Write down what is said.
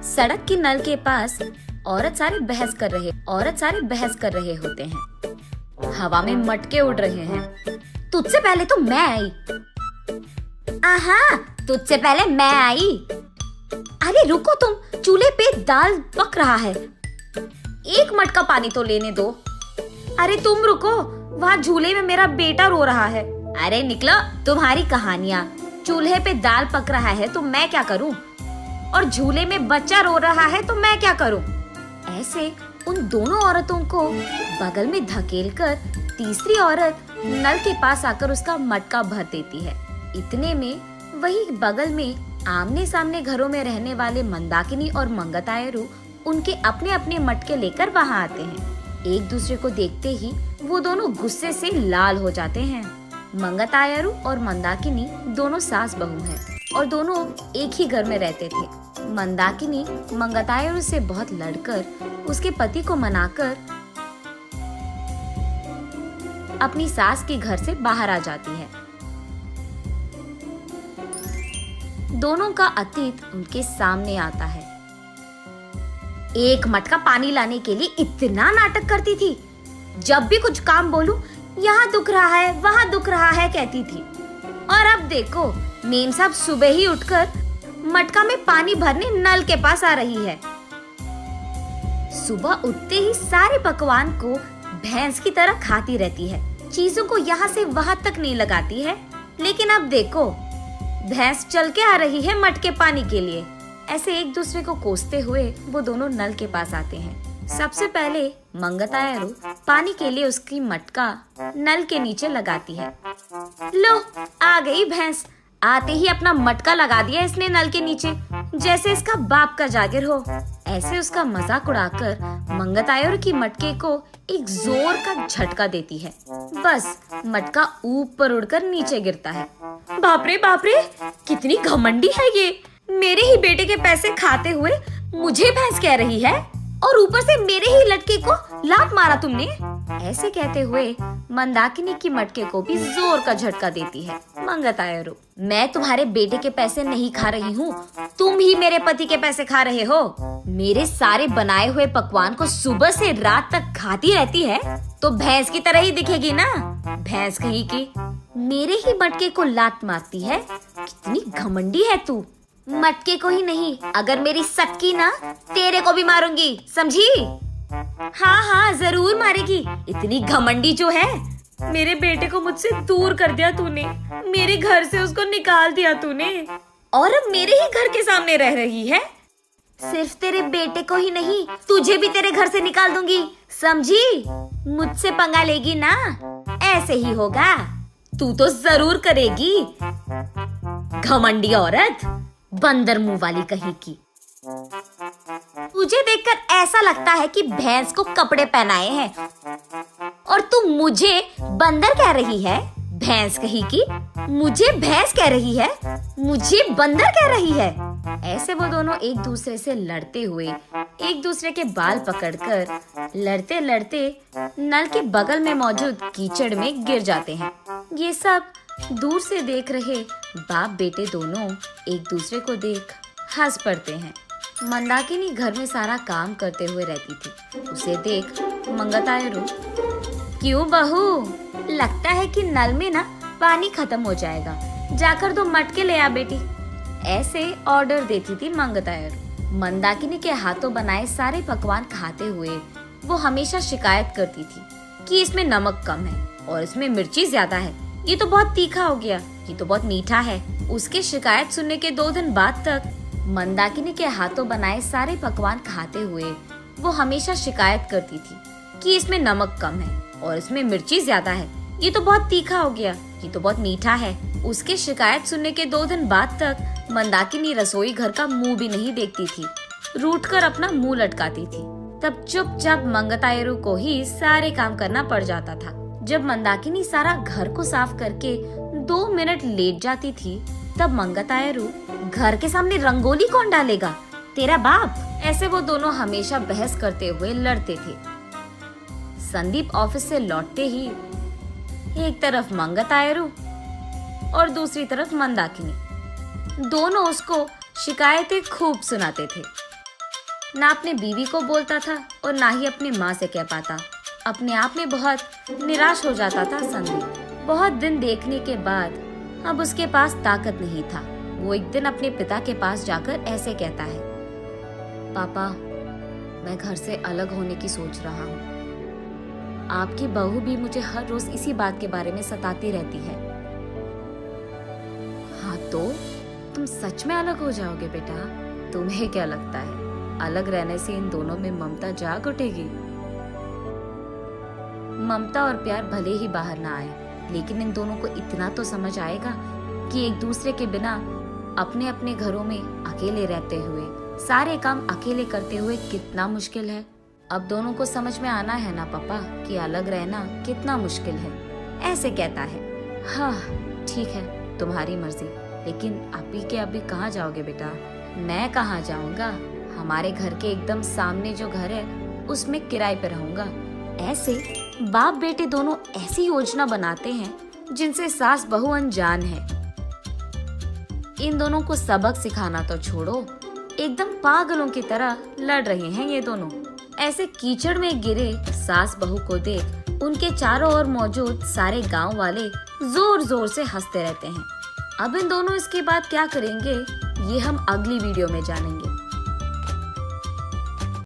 सड़क के नल के पास औरत सारे बहस कर रहे होते हैं। हवा में मटके उड़ रहे हैं। तुझसे पहले तो मैं आई। आहा, तुझसे पहले मैं आई। अरे रुको तुम, चूल्हे पे दाल पक रहा है, एक मटका पानी तो लेने दो। अरे तुम रुको, वहाँ झूले में मेरा बेटा रो रहा है। अरे निकलो, तुम्हारी कहानियाँ। चूल्हे पे दाल पक रहा है तो मैं क्या करूँ, और झूले में बच्चा रो रहा है तो मैं क्या करूँ। ऐसे उन दोनों औरतों को बगल में धकेलकर तीसरी औरत नल के पास आकर उसका मटका भर देती है। इतने में वही बगल में आमने सामने घरों में रहने वाले मंदाकिनी और मंगतायरू उनके अपने अपने मटके लेकर वहाँ आते हैं। एक दूसरे को देखते ही वो दोनों गुस्से से लाल हो जाते हैं। मंगतायरू और मंदाकिनी दोनों सास बहू हैं और दोनों एक ही घर में रहते थे। मंदाकिनी मंगतायरू से बहुत लड़कर उसके पति को मनाकर अपनी सास के घर से बाहर आ जाती है। दोनों का अतीत उनके सामने आता है। एक मटका पानी लाने के लिए इतना नाटक करती थी। जब भी कुछ काम बोलूं, यहाँ दुख रहा है, वहाँ दुख रहा है कहती थी। और अब देखो, मेम साहब सुबह ही उठकर मटका में पानी भरने नल के पास आ रही है। सुबह उठते ही सारे पकवान को भैंस की तरह खाती रहती है, चीजों को यहाँ से वहाँ तक नहीं लगाती है। लेकिन अब देखो, भैंस चल के आ रही है मटके पानी के लिए। ऐसे एक दूसरे को कोसते हुए वो दोनों नल के पास आते हैं। सबसे पहले मंगतायरू पानी के लिए उसकी मटका नल के नीचे लगाती है। लो, आ गई भैंस। आते ही अपना मटका लगा दिया इसने नल के नीचे, जैसे इसका बाप का जागिर हो। ऐसे उसका मजाक उड़ाकर मंगतायरू की मटके को एक जोर का झटका देती है। बस मटका ऊपर उड़कर नीचे गिरता है। बाप रे, कितनी घमंडी है ये। मेरे ही बेटे के पैसे खाते हुए मुझे भैंस कह रही है, और ऊपर से मेरे ही लटके को लात मारा तुमने। ऐसे कहते हुए मंदाकिनी की मटके को भी जोर का झटका देती है मंगतायरू। मैं तुम्हारे बेटे के पैसे नहीं खा रही हूँ, तुम ही मेरे पति के पैसे खा रहे हो। मेरे सारे बनाए हुए पकवान को सुबह से रात तक खाती रहती है तो भैंस की तरह ही दिखेगी ना। भैंस कहीं की मेरे ही मटके को लात मारती है। कितनी घमंडी है तू। मटके को ही नहीं, अगर मेरी सटकी ना, तेरे को भी मारूंगी, समझी? हाँ, जरूर मारेगी। इतनी घमंडी जो है। मेरे बेटे को मुझसे दूर कर दिया तूने, मेरे घर से उसको निकाल दिया तूने, और अब मेरे ही घर के सामने रह रही है। सिर्फ तेरे बेटे को ही नहीं, तुझे भी तेरे घर से निकाल दूंगी, समझी? मुझसे पंगा लेगी ना, ऐसे ही होगा। तू तो जरूर करेगी, घमंडी औरत, बंदर मुंह वाली कहीं की। तुझे देखकर ऐसा लगता है कि भैंस को कपड़े पहनाए हैं, और तू मुझे बंदर कह रही है। भैंस कहीं की मुझे भैंस कह रही है, मुझे बंदर कह रही है। ऐसे वो दोनों एक दूसरे से लड़ते हुए एक दूसरे के बाल पकड़कर लड़ते लड़ते नल के बगल में मौजूद कीचड़ में गिर जाते हैं। ये सब दूर से देख रहे बाप बेटे दोनों एक दूसरे को देख हंस पड़ते हैं। मंदाकिनी घर में सारा काम करते हुए रहती थी। उसे देख मंगतायरू, क्यों बहू, लगता है कि नल में ना पानी खत्म हो जाएगा, जाकर 2 मटके ले आ बेटी। ऐसे ऑर्डर देती थी मंगतायरू। मंदाकिनी के हाथों बनाए सारे पकवान खाते हुए वो हमेशा शिकायत करती थी कि इसमें नमक कम है और इसमें मिर्ची ज्यादा है, ये तो बहुत तीखा हो गया, ये तो बहुत मीठा है। उसके शिकायत सुनने के 2 दिन बाद तक मंदाकिनी के हाथों बनाए सारे पकवान खाते हुए वो हमेशा शिकायत करती थी कि इसमें नमक कम है और इसमें मिर्ची ज्यादा है, ये तो बहुत तीखा हो गया, ये तो बहुत मीठा है। उसके शिकायत सुनने के 2 दिन बाद तक मंदाकिनी रसोई घर का मुंह भी नहीं देखती थी, रूठ कर अपना मुंह लटकाती थी। तब चुपचाप मंगतायरू को ही सारे काम करना पड़ जाता था। जब मंदाकिनी सारा घर को साफ करके 2 मिनट लेट जाती थी, तब मंगतायरू, घर के सामने रंगोली कौन डालेगा, तेरा बाप। ऐसे वो दोनों हमेशा बहस करते हुए लड़ते थे। संदीप ऑफिस से लौटते ही एक तरफ मंगतायरू और दूसरी तरफ मंदाकिनी, दोनों उसको शिकायतें खूब सुनाते थे। ना अपने बीवी को बोलता था और ना ही अपनी माँ से कह पाता। अपने आप में बहुत निराश हो जाता था संदीप। बहुत दिन देखने के बाद अब उसके पास ताकत नहीं था। वो एक दिन अपने पिता के पास जाकर ऐसे कहता है, पापा, मैं घर से अलग होने की सोच रहा हूँ। आपकी बहू भी मुझे हर रोज इसी बात के बारे में सताती रहती है। हाँ तो तुम सच में अलग हो जाओगे बेटा? तुम्हें क्या लगता है अलग रहने से इन दोनों में ममता जाग उठेगी? ममता और प्यार भले ही बाहर ना आए, लेकिन इन दोनों को इतना तो समझ आएगा कि एक दूसरे के बिना अपने अपने घरों में अकेले रहते हुए, सारे काम अकेले करते हुए कितना मुश्किल है। अब दोनों को समझ में आना है ना पापा कि अलग रहना कितना मुश्किल है। ऐसे कहता है। हाँ ठीक है, तुम्हारी मर्जी, लेकिन अभी के अभी कहाँ जाओगे बेटा? मैं कहाँ जाऊँगा, हमारे घर के एकदम सामने जो घर है उसमें किराए पे रहूंगा। ऐसे बाप बेटे दोनों ऐसी योजना बनाते हैं जिनसे सास बहू अनजान है। इन दोनों को सबक सिखाना तो छोड़ो, एकदम पागलों की तरह लड़ रहे हैं ये दोनों। ऐसे कीचड़ में गिरे सास बहू को देख उनके चारों ओर मौजूद सारे गांव वाले जोर जोर से हंसते रहते हैं। अब इन दोनों इसके बाद क्या करेंगे ये हम अगली वीडियो में जानेंगे।